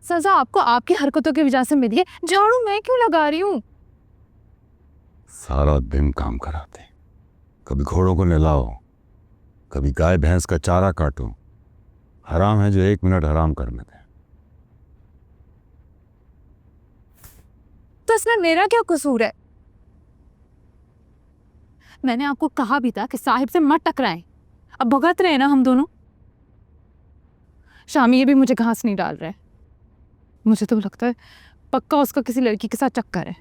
सजा आपको आपकी हरकतों की वजह से मिली है, झाड़ू मैं क्यों लगा रही हूँ? सारा दिन काम कराते, कभी घोड़ों को नहलाओ, कभी गाय भैंस का चारा काटो। हराम है जो 1 मिनट हराम करने दे। तो इसमें मेरा क्या कसूर है? मैंने आपको कहा भी था कि साहिब से मत टकराएं। अब भुगत रहे हैं ना हम दोनों। शामी ये भी मुझे घास नहीं डाल रहा है। मुझे तो लगता है पक्का उसका किसी लड़की के साथ चक्कर है।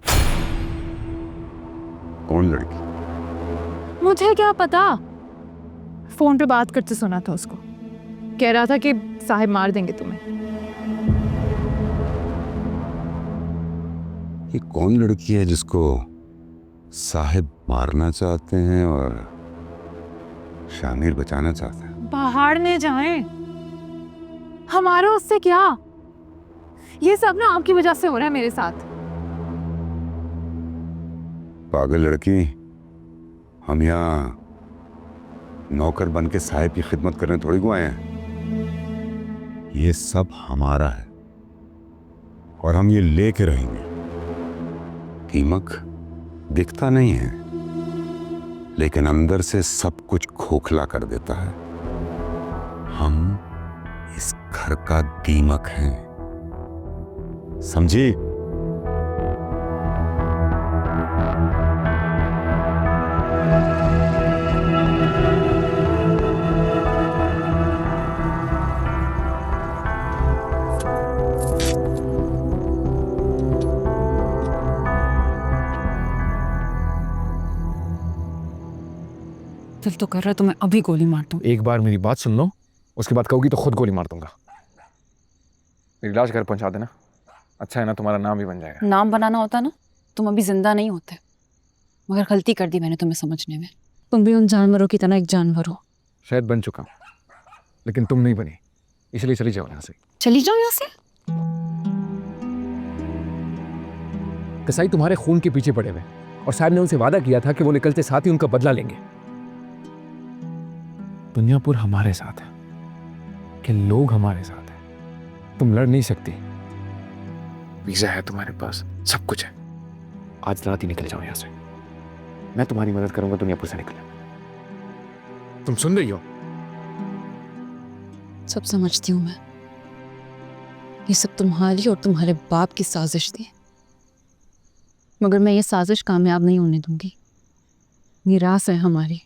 कौन लड़की? मुझे क्या पता, फोन पे बात करते सुना था उसको। कह रहा था कि साहिब मार देंगे तुम्हें। ये कौन लड़की है जिसको साहिब मारना चाहते हैं और शामिर बचाना चाहते हैं? पहाड़ में जाएं, हमारा उससे क्या? ये सब ना आपकी वजह से हो रहा है मेरे साथ। पागल लड़की, हम यहाँ नौकर बन के साहिब की खिदमत करने थोड़ी को आए हैं। ये सब हमारा है और हम ये लेके रहेंगे। दीमक दिखता नहीं है, लेकिन अंदर से सब कुछ खोखला कर देता है। हम इस घर का दीमक हैं, समझी? दिल तो कर रहा है तुम्हें अभी गोली मार दूं। एक बार मेरी बात सुन लो, उसके बाद कहोगी तो खुद गोली मार दूंगा। मेरी लाश घर पहुंचा देना। अच्छा है ना, तुम्हारा नाम भी बन जाएगा। नाम बनाना होता ना, तुम अभी जिंदा नहीं होते। मगर गलती कर दी मैंने तुम्हें समझने में। तुम भी उन जानवरों की तरह एक जानवर हो। शायद बन चुका हूं, लेकिन तुम नहीं बनी, इसलिए चली जाओ यहाँ से। चली जाओ यहाँ से? कसाई तुम्हारे खून के पीछे पड़े हुए, और साहब ने उनसे वादा किया था कि वो निकलते साथ ही उनका बदला लेंगे। दुनियापुर हमारे साथ है कि लोग हमारे साथ हैं। तुम लड़ नहीं सकती। वीजा है तुम्हारे पास, सब कुछ है। आज रात ही निकल जाओ यहाँ से। मैं तुम्हारी मदद करूंगा दुनियापुर से निकलने। तुम सुन रही हो? सब समझती हूँ मैं। ये सब तुम्हारी और तुम्हारे बाप की साजिश थी, मगर मैं ये साजिश कामयाब नहीं होने दूंगी। मीरास है हमारी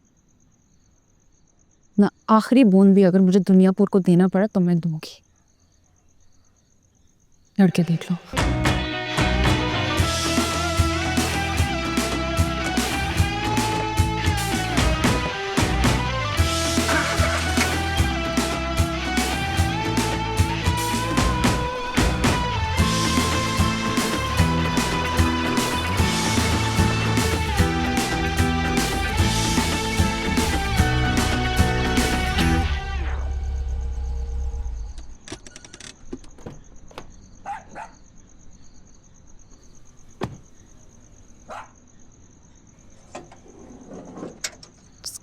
ना, आखिरी बूंद भी अगर मुझे दुनियापुर को देना पड़ा तो मैं दूंगी। लड़के देख लो।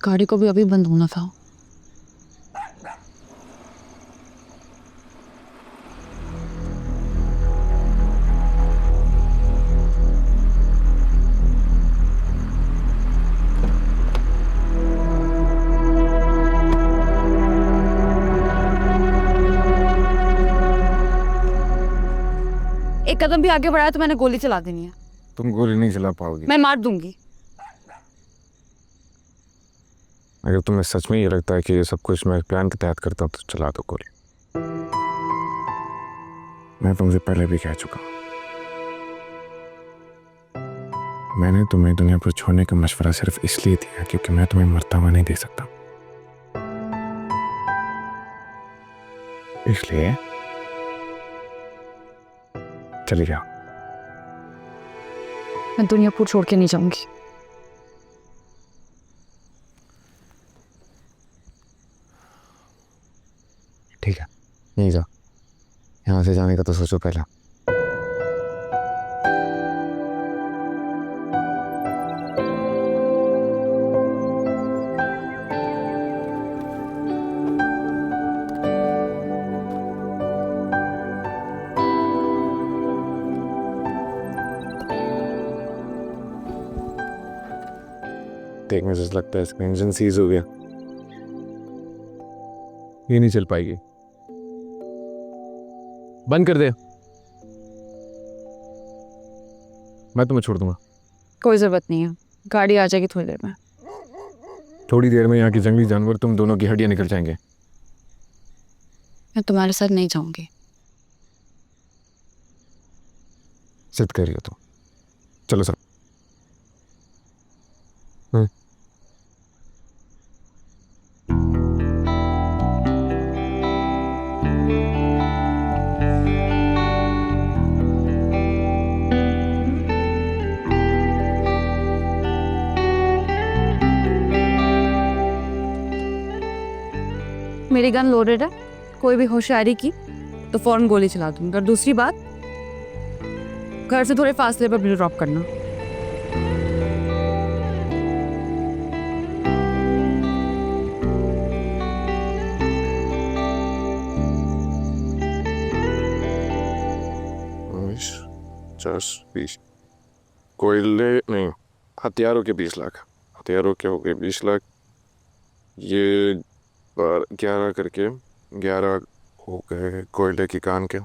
गाड़ी को भी अभी बंद होना था। एक कदम भी आगे बढ़ाया तो मैंने गोली चला देनी है। तुम गोली नहीं चला पाओगी। मैं मार दूंगी। अगर तुम्हें सच में ये लगता है कि ये सब कुछ मैं प्लान के तहत करता हूँ तो चला दो गोली। मैं तुमसे पहले भी कह चुका हूँ, मैंने तुम्हें दुनिया पर छोड़ने का मशवरा सिर्फ इसलिए दिया क्योंकि मैं तुम्हें मरता हुआ नहीं देख सकता। इसलिए चली जाओ। मैं दुनियापुर छोड़ के नहीं जाऊंगी। ठीक है, नहीं जाओ। यहाँ से जाने का तो सोचो पहला। देखने से लगता है इसका इंजन सीज हो गया। ये नहीं चल पाएगी, बंद कर दे, मैं तुम्हें छोड़ दूंगा। कोई ज़रूरत नहीं है, गाड़ी आ जाएगी थोड़ी देर में। थोड़ी देर में यहाँ के जंगली जानवर तुम दोनों की हड्डियां निकल जाएंगे। मैं तुम्हारे साथ नहीं जाऊंगी। जिद कर रही हो तुम, चलो सर। मेरी गन लोडेड है, कोई भी होशियारी की तो फौरन गोली चला दूंगी। और दूसरी बात, घर से थोड़े फासले पर मुझे ड्रॉप करना। कोयले नहीं, हथियारों के 20 लाख, हथियारों के हो गए 20 लाख, ये 11 करके 11 हो गए कोयले की कान के,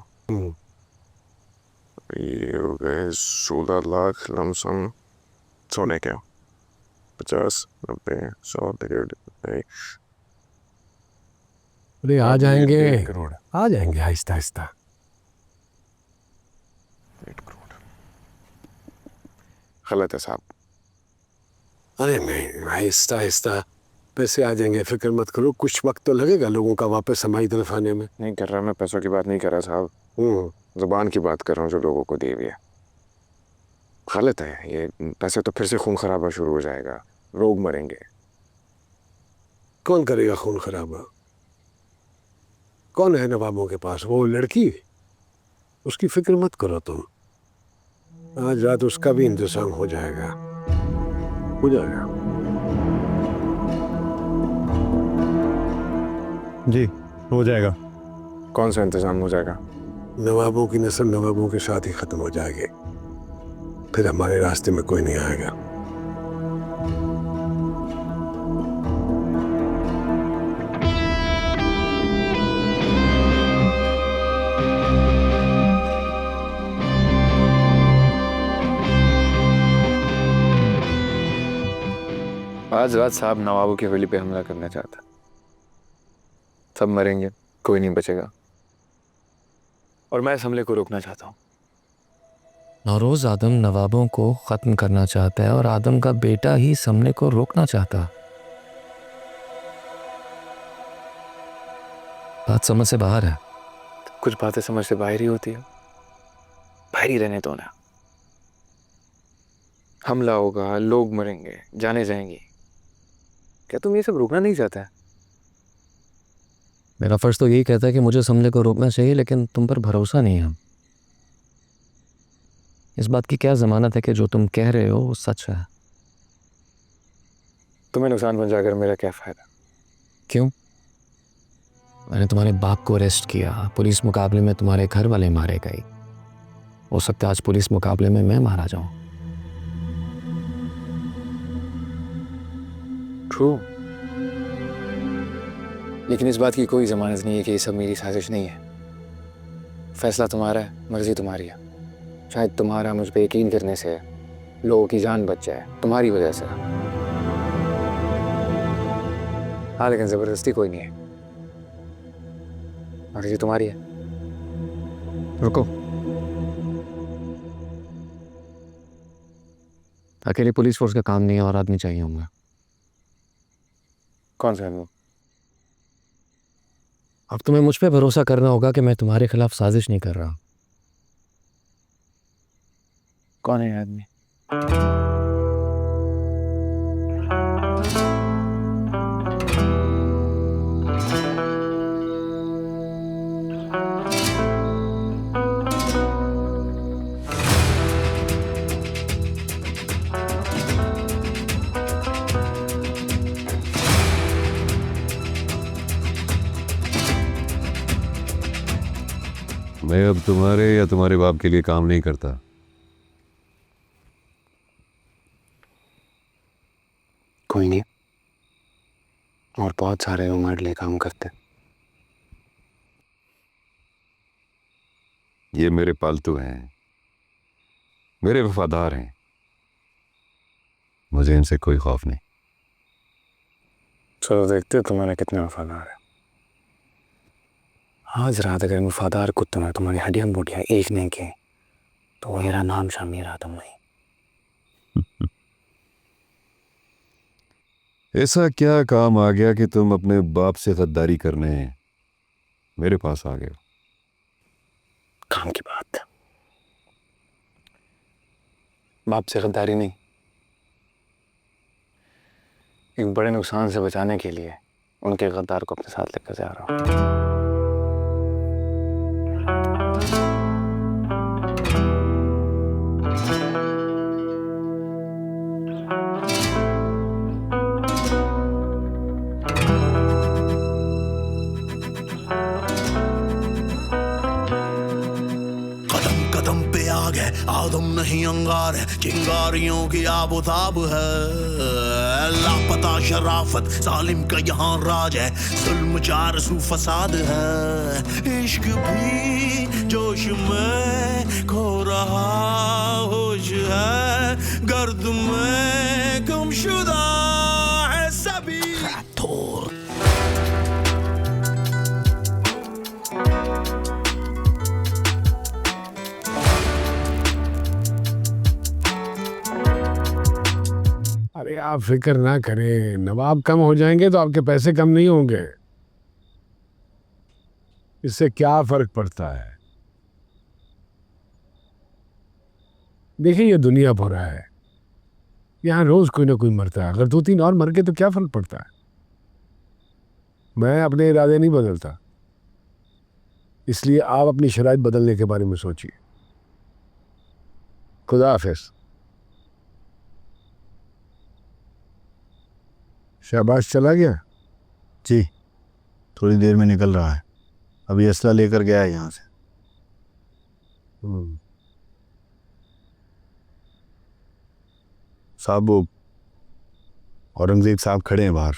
ये हो गए 16 लाख लमसम सोने के, 50 90 100 150। अरे आ जाएंगे, 1 करोड़, आ जाएंगे आहिस्ता आहिस्ता। 1 करोड़ गलत है साहब। अरे नहीं, आहिस्ता आहिस्ता पैसे आ जाएंगे, फिक्र मत करो। कुछ वक्त तो लगेगा लोगों का वापस हमारी तरफ आने में। नहीं कर रहा मैं, पैसों की बात नहीं कर रहा साहब, जुबान की बात कर रहा हूँ जो लोगों को दी हुई है। गलत है ये पैसे, तो फिर से खून खराबा शुरू हो जाएगा, लोग मरेंगे। कौन करेगा खून खराबा? कौन है नवाबों के पास? वो लड़की, उसकी फिक्र मत करो तुम। आज रात उसका भी इंतजाम हो जाएगा, हो जाएगा। जी हो जाएगा। कौन सा इंतजाम हो जाएगा? नवाबों की नस्ल नवाबों के साथ ही खत्म हो जाएगी, फिर हमारे रास्ते में कोई नहीं आएगा। आज रात साहब नवाबों की हवेली पे हमला करना चाहता, सब मरेंगे, कोई नहीं बचेगा, और मैं इस हमले को रोकना चाहता हूँ। नौरोज आदम नवाबों को ख़त्म करना चाहता है और आदम का बेटा ही इस हमले को रोकना चाहता। बात समझ से बाहर है। कुछ बातें समझ से बाहर ही होती है, बाहर ही रहने दो ना। हमला होगा, लोग मरेंगे, जाने जाएंगी, क्या तुम ये सब रोकना नहीं चाहता है? मेरा फ़र्ज तो यही कहता है कि मुझे इस हमले को रोकना चाहिए, लेकिन तुम पर भरोसा नहीं है। इस बात की क्या ज़मानत है कि जो तुम कह रहे हो वो सच है? तुम्हें नुकसान पहुंचाकर मेरा क्या फ़ायदा? क्यों? मैंने तुम्हारे बाप को अरेस्ट किया, पुलिस मुकाबले में तुम्हारे घर वाले मारे गए। हो सकता है आज पुलिस मुकाबले में मैं मारा जाऊं। ट्रू, लेकिन इस बात की कोई ज़मानत नहीं है कि ये सब मेरी साजिश नहीं है। फैसला तुम्हारा है, मर्जी तुम्हारी है। शायद तुम्हारा मुझ पर यकीन करने से लोगों की जान बच जाए, तुम्हारी वजह से। हाँ, लेकिन ज़बरदस्ती कोई नहीं है, मर्जी तुम्हारी है। रुको, अकेले पुलिस फोर्स का काम नहीं है, और आदमी चाहिए होंगे। कौन सा आदमी? अब तुम्हें मुझ पे भरोसा करना होगा कि मैं तुम्हारे खिलाफ साजिश नहीं कर रहा। कौन है आदमी? मैं अब तुम्हारे या तुम्हारे बाप के लिए काम नहीं करता। कोई नहीं, और बहुत सारे लोग हमारे लिए काम करते हैं। ये मेरे पालतू हैं, मेरे वफादार हैं, मुझे इनसे कोई खौफ नहीं। चलो देखते हो तुम्हारे कितने वफादार है। आज रात अगर वफादार कुत्ते में तुम्हारी हड्डियां बोटियां एक नहीं की तो मेरा नाम शामिर आदम नहीं। ऐसा क्या काम आ गया कि तुम अपने बाप से गद्दारी करने मेरे पास आ गए हो? काम की बात है, बाप से गद्दारी नहीं, एक बड़े नुकसान से बचाने के लिए उनके गद्दार को अपने साथ लेकर जा रहा हूं। कदम कदम पे आ गए आदम नहीं अंगार है, चिंगारियों की आबोताब है। लापता शराफत जालिम का यहाँ राज है, जुल्म चारसू फसाद है। इश्क भी जोश में खो रहा होश है, गर्द में गुमशुदा है सभी। थोर अरे आप फिक्र ना करें, नवाब कम हो जाएंगे तो आपके पैसे कम नहीं होंगे। इससे क्या फर्क पड़ता है? देखिए ये दुनिया भरा है, यहाँ रोज कोई ना कोई मरता है। अगर 2-3 और मर गए तो क्या फर्क पड़ता है? मैं अपने इरादे नहीं बदलता, इसलिए आप अपनी शराइत बदलने के बारे में सोचिए। खुदा हाफिज। शाबाश चला गया? जी, थोड़ी देर में निकल रहा है, अभी असला लेकर गया है यहाँ से। साहब वो औरंगजेब साहब खड़े हैं बाहर।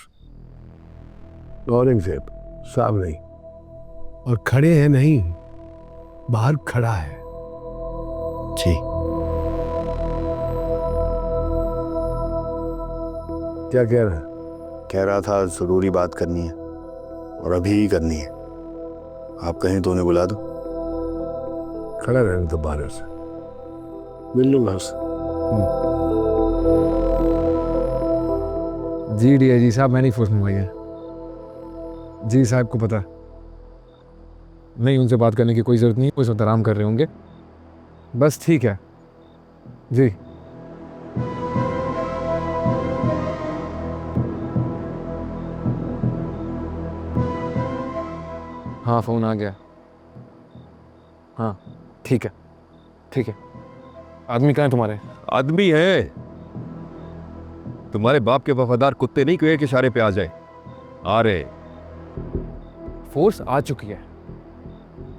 औरंगजेब साहब नहीं, और खड़े हैं नहीं, बाहर खड़ा है। जी। क्या कह रहा है? कह रहा था ज़रूरी बात करनी है और अभी ही करनी है, आप कहें तो उन्हें बुला दो। खड़ा रहने तो बाहर से मिल लूंगा उससे। जी डीआईजी साहब, मैंने फोर्स मंगवाई है। जी साहब को पता नहीं, उनसे बात करने की कोई ज़रूरत नहीं, वो सब आराम कर रहे होंगे। बस ठीक है जी। हाँ फ़ोन आ गया। हाँ ठीक है ठीक है। आदमी कहाँ है तुम्हारे? आदमी है, तुम्हारे बाप के वफादार कुत्ते नहीं कहे कि इशारे पे आ जाए। आ रहे। फोर्स आ चुकी है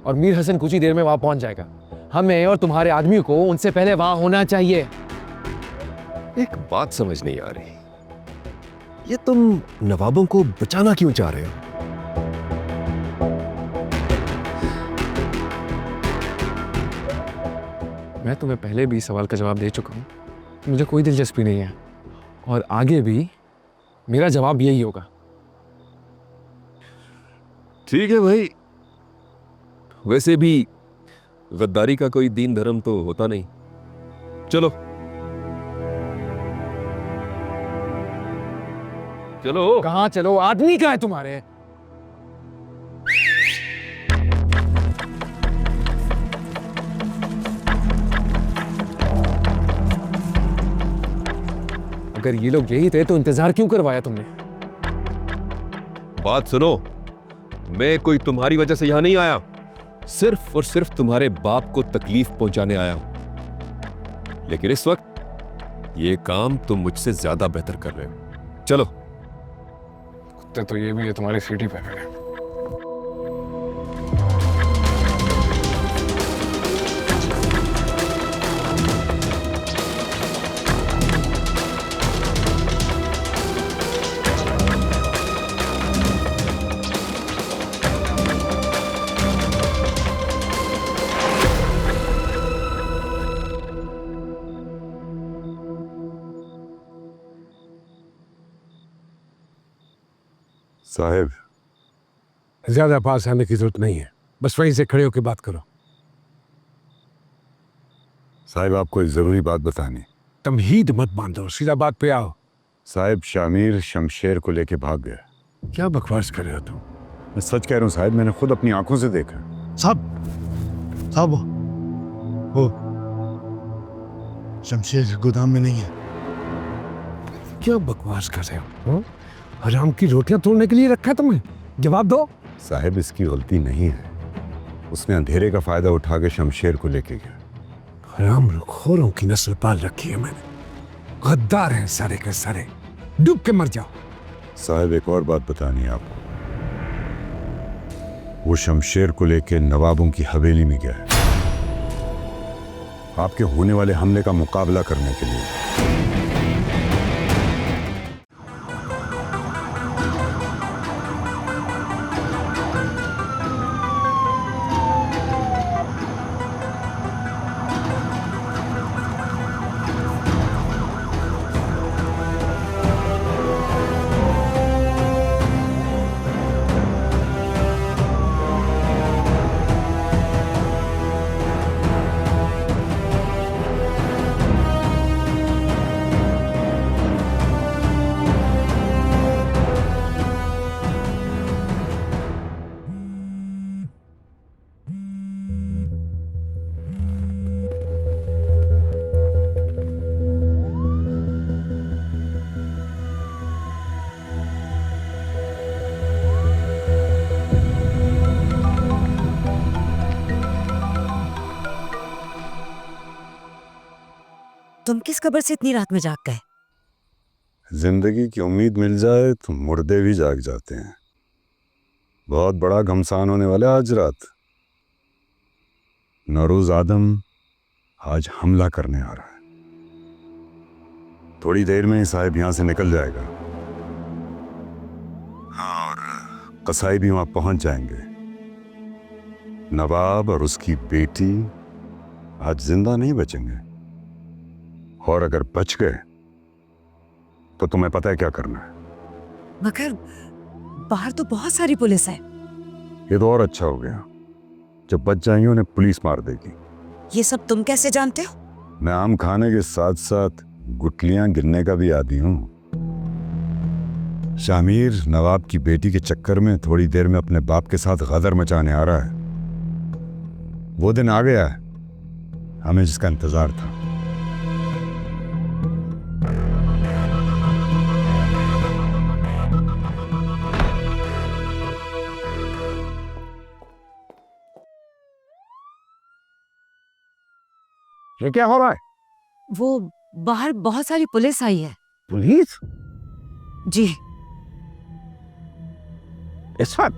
और मीर हसन कुछ ही देर में वहां पहुंच जाएगा। हमें और तुम्हारे आदमियों को उनसे पहले वहां होना चाहिए। एक बात समझ नहीं आ रही, ये तुम नवाबों को बचाना क्यों चाह रहे हो? मैं तुम्हें पहले भी इस सवाल का जवाब दे चुका हूं, मुझे कोई दिलचस्पी नहीं है और आगे भी मेरा जवाब यही होगा। ठीक है भाई, वैसे भी गद्दारी का कोई दीन धर्म तो होता नहीं। चलो चलो। कहां चलो? आदमी कहां है तुम्हारे? अगर ये लोग यही थे तो इंतजार क्यों करवाया तुमने? बात सुनो, मैं कोई तुम्हारी वजह से यहां नहीं आया, सिर्फ और सिर्फ तुम्हारे बाप को तकलीफ पहुंचाने आया हूं। लेकिन इस वक्त ये काम तुम मुझसे ज्यादा बेहतर कर रहे हो। चलो। कुत्ते तो ये भी है तुम्हारी सीटी पे खड़े। साहब, ज्यादा पास आने की जरूरत नहीं है, बस वहीं से खड़े होकर बात करो। साहब आपको एक जरूरी बात बतानी। तमहीद मत बांधो, सीधा बात पे आओ। साहब, शामिर शमशेर को लेके भाग गया। क्या बकवास कर रहे हो तुम? मैं सच कह रहा हूँ साहब, मैंने खुद अपनी आंखों से देखा। साहब वो शमशेर गोदाम में नहीं है। क्या बकवास कर रहे हो? हाँ? हराम की रोटियां तोड़ने के लिए रखा है तुमने? जवाब दो। साहब, इसकी गलती नहीं है, उसने अंधेरे का फायदा उठा के शमशेर को लेके गया। हराम खोरों की नस्ल पाल रखी है मैंने, गद्दार हैं सारे के सारे, डूब के मर जाओ। साहब, एक और बात बतानी है आपको। वो शमशेर को लेके नवाबों की हवेली में गया है, आपके होने वाले हमले का मुकाबला करने के लिए। तुम किस खबर से इतनी रात में जाग गए? जिंदगी की उम्मीद मिल जाए तो मुर्दे भी जाग जाते हैं। बहुत बड़ा घमसान होने वाला है आज रात। नौरोज आदम आज हमला करने आ रहा है। थोड़ी देर में साहिब यहां से निकल जाएगा। हाँ, और कसाई भी वहां पहुंच जाएंगे। नवाब और उसकी बेटी आज जिंदा नहीं बचेंगे, और अगर बच गए तो तुम्हें पता है क्या करना है। मगर बाहर तो बहुत सारी पुलिस है। ये तो और अच्छा हो गया, जब बच जाएंगे उन्हें पुलिस मार देगी। ये सब तुम कैसे जानते हो? मैं आम खाने के साथ साथ गुटलियां गिनने का भी आदी हूं। शामिर नवाब की बेटी के चक्कर में थोड़ी देर में अपने बाप के साथ गदर मचाने आ रहा है। वो दिन आ गया है हमें जिसका इंतजार था। ये क्या हो रहा है? वो बाहर बहुत सारी पुलिस आई है। पुलिस? जी। इस वक्त?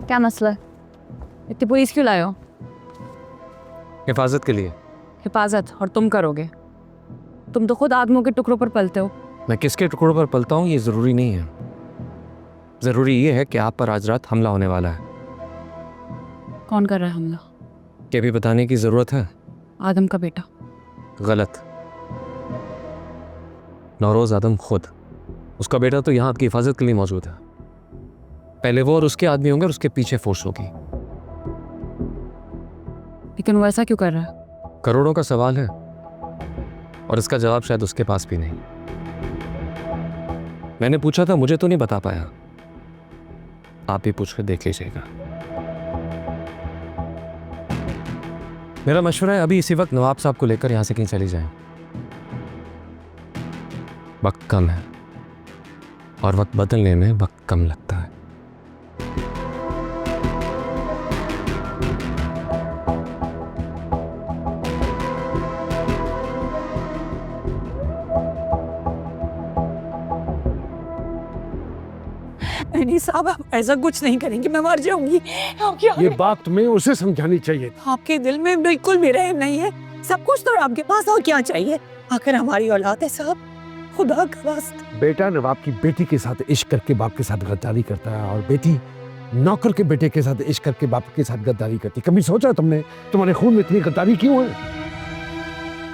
क्या मसला है? इतनी पुलिस क्यों लाए हो? हिफाजत के लिए। हिफाजत और तुम करोगे? तुम तो खुद आदमियों के टुकड़ों पर पलते हो। मैं किसके टुकड़ों पर पलता हूँ ये ज़रूरी नहीं है। ज़रूरी ये है कि आप पर आज रात हमला होने वाला है। कौन कर रहा है हमला? क्या भी बताने की ज़रूरत है? आदम का बेटा। गलत। नौरोज़ आदम खुद। उसका बेटा तो यहाँ आपकी हिफाजत के लिए मौजूद है। पहले वो और उसके आदमी होंगे और उसके पीछे फोर्स होगी। लेकिन वो ऐसा क्यों कर रहा है? करोड़ों का सवाल है और इसका जवाब शायद उसके पास भी नहीं। मैंने पूछा था, मुझे तो नहीं बता पाया। आप भी पूछ कर देख लीजिएगा। मेरा मशवरा है अभी इसी वक्त नवाब साहब को लेकर यहां से कहीं चली जाएं। वक्त कम है और वक्त बदलने में वक्त कम लगता है। नहीं साहब, आप ऐसा कुछ नहीं करेंगे, मैं मर जाऊंगी। ये बात तुम्हें उसे समझानी चाहिए। आपके दिल में बिल्कुल भी रहम नहीं है। सब कुछ तो आपके पास, और क्या चाहिए? आखिर हमारी औलाद है साहब, खुदा का वास्ता। बेटा नवाब की बेटी के साथ इश्क करके बाप के साथ गद्दारी करता है, और बेटी नौकर के बेटे के साथ इश्क करके बाप के साथ गद्दारी करती। कभी सोचा तुमने तुम्हारे खून में इतनी गद्दारी क्यों है?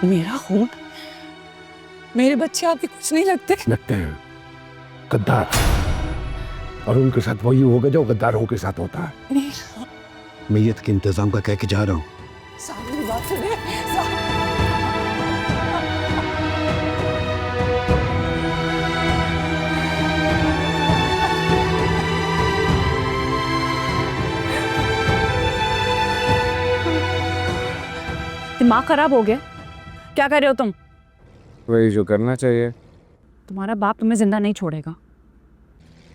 मेरा खून? मेरे बच्चे आपके कुछ नहीं लगते? लगते हैं गद्दार, और उनके साथ वही होगा जो गद्दारों के साथ होता है। नहीं, मैयत के इंतजाम का कह के जा रहा हूँ। साहब मेरी बात सुने। साहब दिमाग खराब हो गया? क्या कर रहे हो तुम? वही जो करना चाहिए। तुम्हारा बाप तुम्हें जिंदा नहीं छोड़ेगा।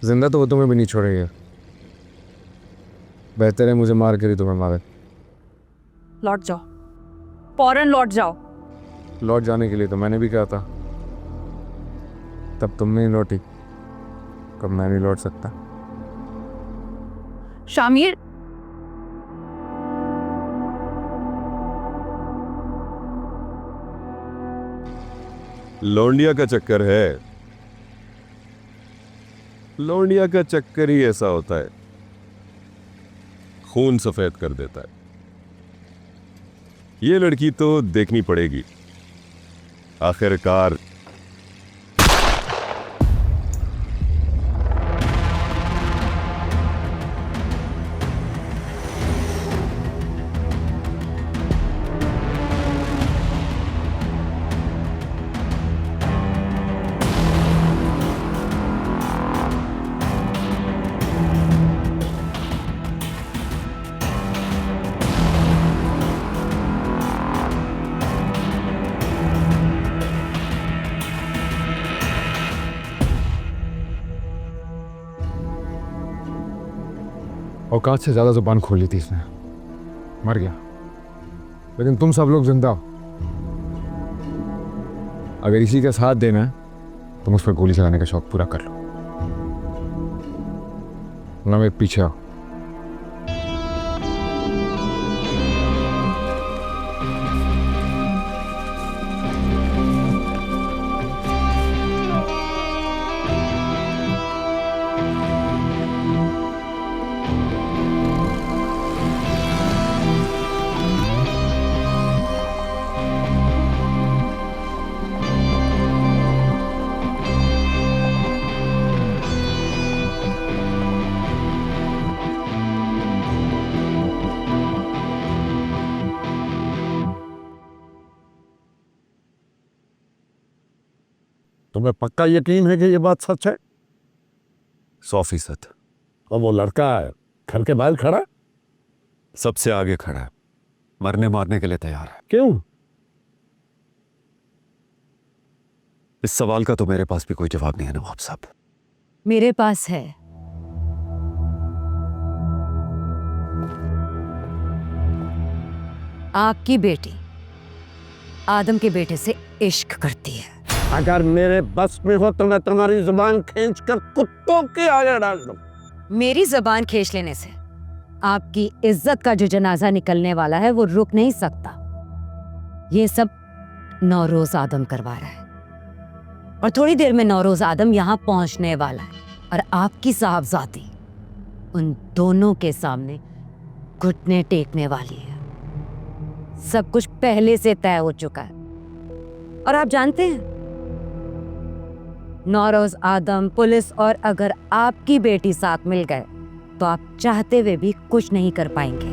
जिंदा तो वो तुम्हें भी नहीं छोड़ेगा। बेहतर है मुझे मार कर ही तुम्हें मारे। लौट जाओ, फौरन लौट जाओ। लौट जाने के लिए तो मैंने भी कहा था, तब तुम नहीं लौटी, कब मैं नहीं लौट सकता। शामिर, लौंडिया का चक्कर है, लौंडिया का चक्कर ही ऐसा होता है, खून सफेद कर देता है। ये लड़की तो देखनी पड़ेगी आखिरकार। औकात से ज्यादा जुबान खोली थी इसने, मर गया। लेकिन तुम सब लोग जिंदा हो। अगर इसी का साथ देना है तुम उस पर गोली चलाने का शौक पूरा कर लो, ना मेरे पीछे आओ। तुम्हें पक्का यकीन है कि ये बात सच है? 100%। और वो लड़का है घर के बाहर खड़ा, सबसे आगे खड़ा है, मरने मारने के लिए तैयार है। क्यों? इस सवाल का तो मेरे पास भी कोई जवाब नहीं है नवाब साहब। मेरे पास है। आपकी बेटी आदम के बेटे से इश्क करती है। अगर मेरे बस में हो तो मैं तुम्हारी जुबान खींचकर कुत्तों के आगे डाल दूं। मेरी जबान खींच लेने से आपकी इज्जत का जो जनाजा निकलने वाला है वो रुक नहीं सकता। ये सब नौरोज आदम करवा रहा है, और थोड़ी देर में नौरोज आदम यहाँ पहुंचने वाला है, और आपकी साहबजादी उन दोनों के सामने घुटने टेकने वाली है। सब कुछ पहले से तय हो चुका है। और आप जानते हैं, नौरोज आदम, पुलिस और अगर आपकी बेटी साथ मिल गए तो आप चाहते हुए भी कुछ नहीं कर पाएंगे।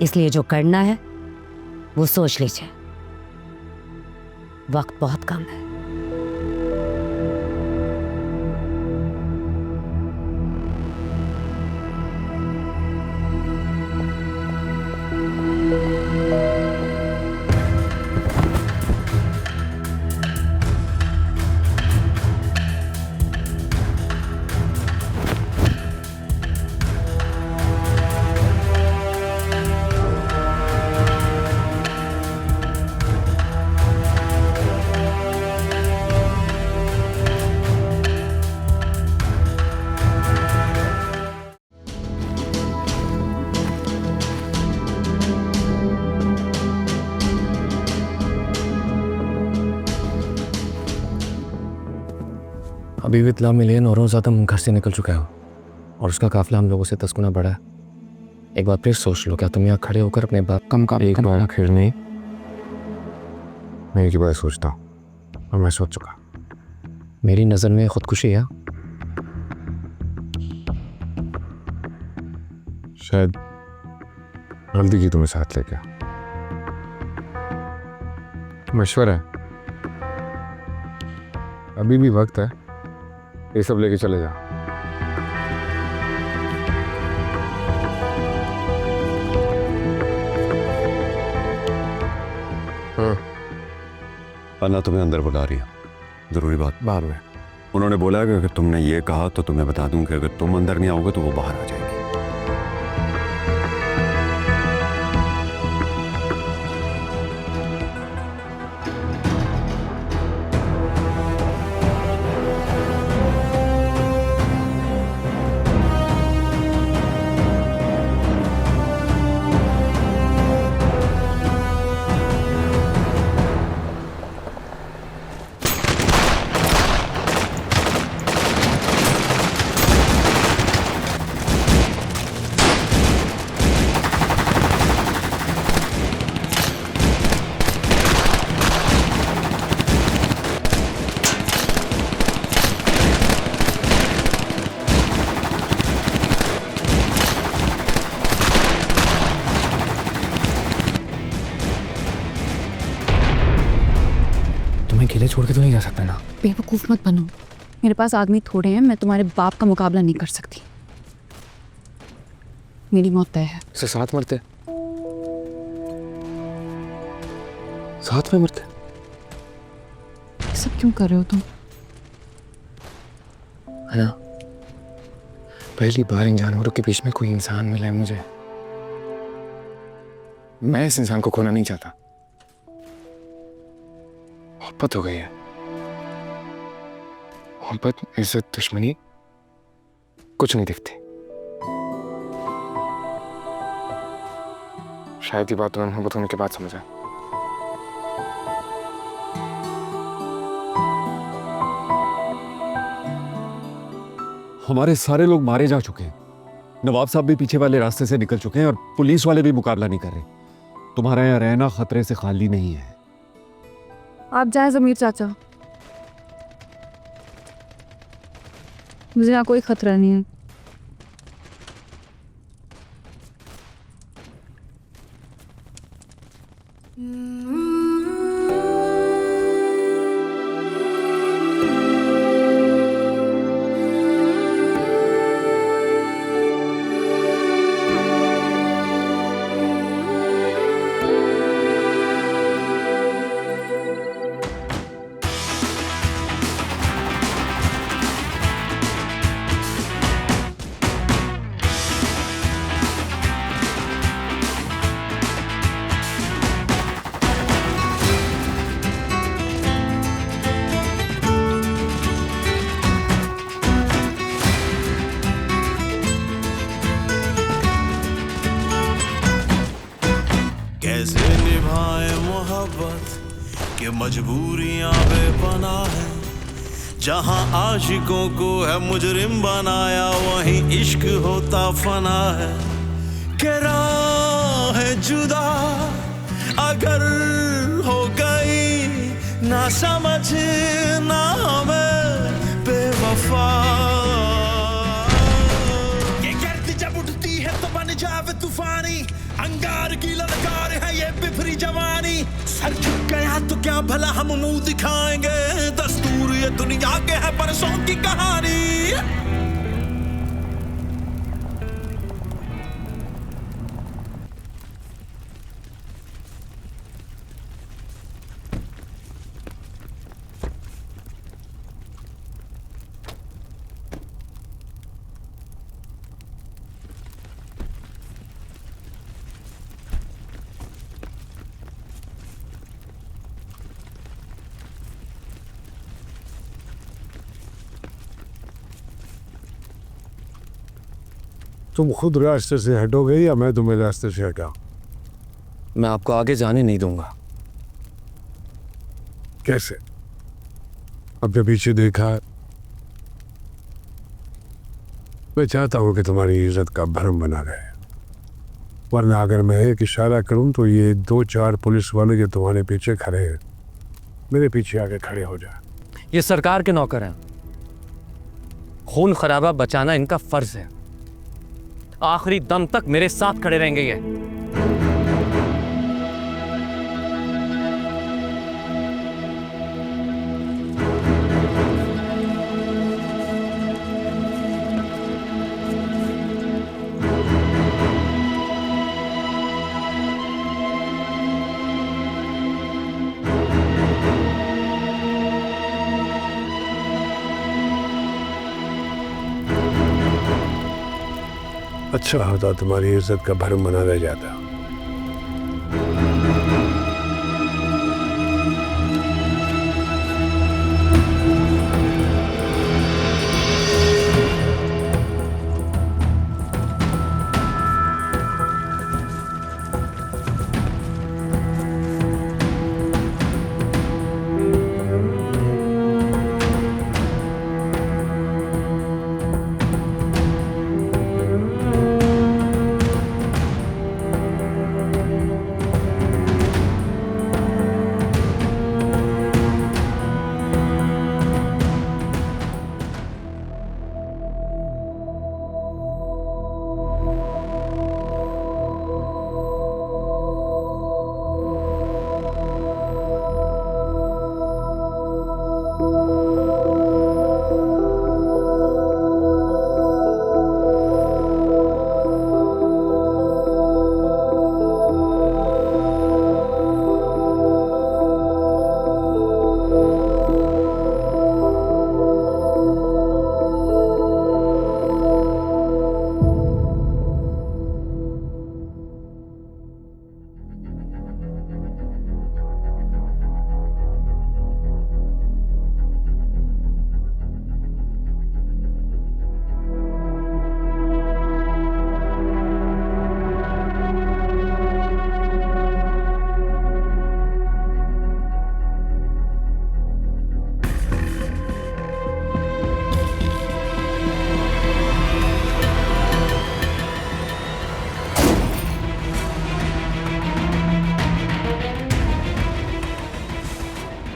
इसलिए जो करना है वो सोच लीजिए, वक्त बहुत कम है। अभी भी इत्तला मिली है नौरोज आदम घर से निकल चुका है और उसका काफिला हम लोगों से 10 गुना बड़ा है। एक बार फिर सोच लो, क्या तुम यहाँ खड़े होकर अपने बाप कम का एक बार आखिर नहीं। मैं एक ही बार सोचता हूँ और मैं सोच चुका। मेरी नज़र में खुदकुशी है। शायद गलती की तुम्हें साथ लेके। मशवरा है, अभी भी वक्त है, ये सब लेके चले जाओ। अन्ना तुम्हें अंदर बुला रही है, जरूरी बात। बाहर में उन्होंने बोला कि अगर तुमने ये कहा तो तुम्हें बता दूं कि अगर तुम अंदर नहीं आओगे तो वो बाहर आ जाएगी। अकेले छोड़ के तो नहीं जा सकता ना। बेवकूफ़ मत बनो, मेरे पास आदमी थोड़े हैं, मैं तुम्हारे बाप का मुकाबला नहीं कर सकती। मेरी मौत तय है। से साथ मरते, साथ में मरते। ये सब क्यों कर रहे हो तुम? है ना, पहली बार इन जानवरों के बीच में कोई इंसान मिला है मुझे। मैं इस इंसान को खोना नहीं चाहता। मोहब्बत हो गई है, मोहब्बत, इज्जत, दुश्मनी कुछ नहीं दिखती। शायद ये बात तुम्हें मोहब्बत होने के बाद समझ आए। हमारे सारे लोग मारे जा चुके हैं। नवाब साहब भी पीछे वाले रास्ते से निकल चुके हैं और पुलिस वाले भी मुकाबला नहीं कर रहे। तुम्हारा यहाँ रहना खतरे से खाली नहीं है। आप जाए जमीर चाचा, मुझे यहाँ कोई खतरा नहीं है। कैसे निभाए मोहब्बत के मजबूरियां बेपनाह है। जहां आशिकों को है मुजरिम बनाया, वहीं इश्क होता फना है। के राह जुदा अगर हो गई, ना समझ ना हमें बेवफा। ये गर्द जब उठती है तो बन जावे तूफानी, अंगार की ललकार है ये बिफरी जवानी। सर झुक गया तो क्या भला हम मुंह दिखाएंगे, दस्तूर ये दुनिया के है परसों की कहानी। तुम खुद रास्ते से हटोगे या मैं तुम्हें रास्ते से हटाऊं? मैं आपको आगे जाने नहीं दूंगा। कैसे? अब जब पीछे देखा मैं चाहता हूँ कि तुम्हारी इज्जत का भरम बना रहे, वरना अगर मैं एक इशारा करूँ तो ये 2-4 पुलिस वाले जो तुम्हारे पीछे खड़े हैं मेरे पीछे आके खड़े हो जाए। ये सरकार के नौकर हैं, खून खराबा बचाना इनका फर्ज है। आखिरी दम तक मेरे साथ खड़े रहेंगे ये। अच्छा होता तुम्हारी इज्जत का भरम बना रह जाता।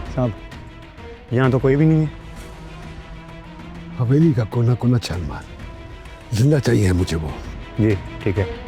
साहब, यहाँ तो कोई भी नहीं है। हवेली का कोना कोना छान मार, जिंदा चाहिए मुझे वो। जी ठीक है।